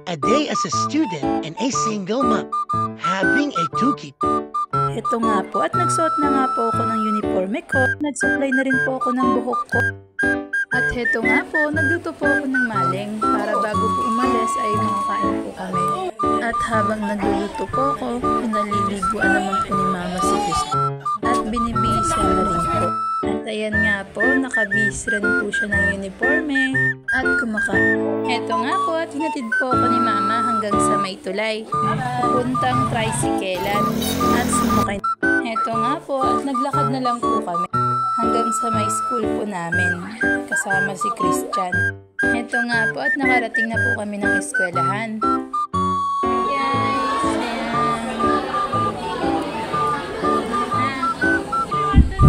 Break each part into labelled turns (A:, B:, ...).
A: A day as a student and a single mom, having a two-kid.
B: Ito nga po at nagsuot na nga po ako ng uniforme ko. Nagsupply na rin po ako ng buhok ko. At heto nga po, nagluto po ako ng maling para bago po umalis ay makakain po kami. At habang nagluluto po ako, pinaliliguan naman po ni Mama si Christy. At binibisa na rin po. At ayan nga po, nakabihis rin po siya ng uniforme at kumakain. Heto nga po at hinatid po ako ni Mama hanggang sa may tulay. Pupuntang tricyclean at sumakay. Heto nga po at naglakad na lang po kami hanggang sa may school po namin kasama si Christian. Heto nga po at nakarating na po kami ng eskwelahan.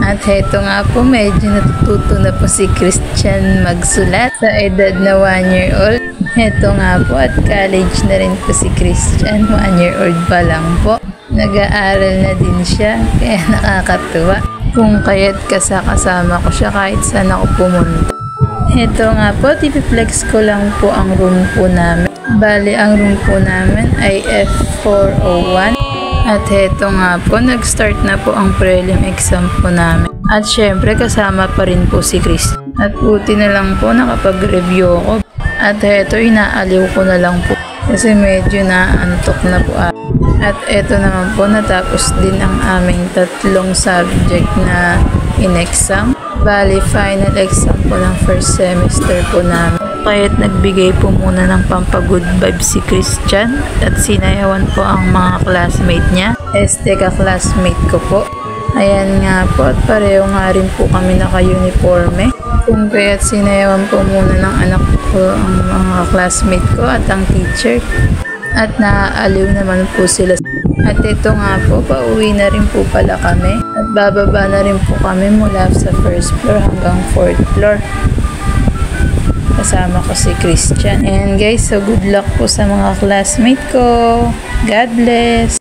B: At heto nga po, medyo natututo na po si Christian magsulat sa edad na 1 year old. Heto nga po at college na rin po si Christian, 1 year old pa lang po. Nag-aaral na din siya, kaya nakakatuwa. Kung kaya't kasama ko siya kahit saan ako pumunta. Heto nga po, tipiplex ko lang po ang room po namin. Bali, ang room po namin ay F401. At heto nga po, nag-start na po ang prelim exam po namin. At syempre, kasama pa rin po si Chris. At buti na lang po, nakapag-review ako. At heto, inaaliw ko na lang po. Kasi medyo naantok na po ako. At eto naman po, natapos din ang aming 3 subject na in-exam. Bali, final exam po ng first semester po namin. Kaya't nagbigay po muna ng pampagood vibe si Christian at sinayawan po ang mga classmate niya. Ka-classmate ko po. Ayan nga po at pareho nga rin po kami naka-uniforme. Kung kaya't sinayawan po muna ng anak ko ang mga classmate ko at ang teacher. At naaaliw naman po sila. At ito nga po, pauwi na rin po pala kami. At bababa na rin po kami mula sa first floor hanggang 4th floor. Kasama ko si Christian. And guys, so good luck po sa mga classmate ko. God bless!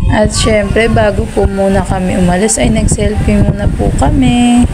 B: At syempre, bago po muna kami umalis ay nag-selfie muna po kami.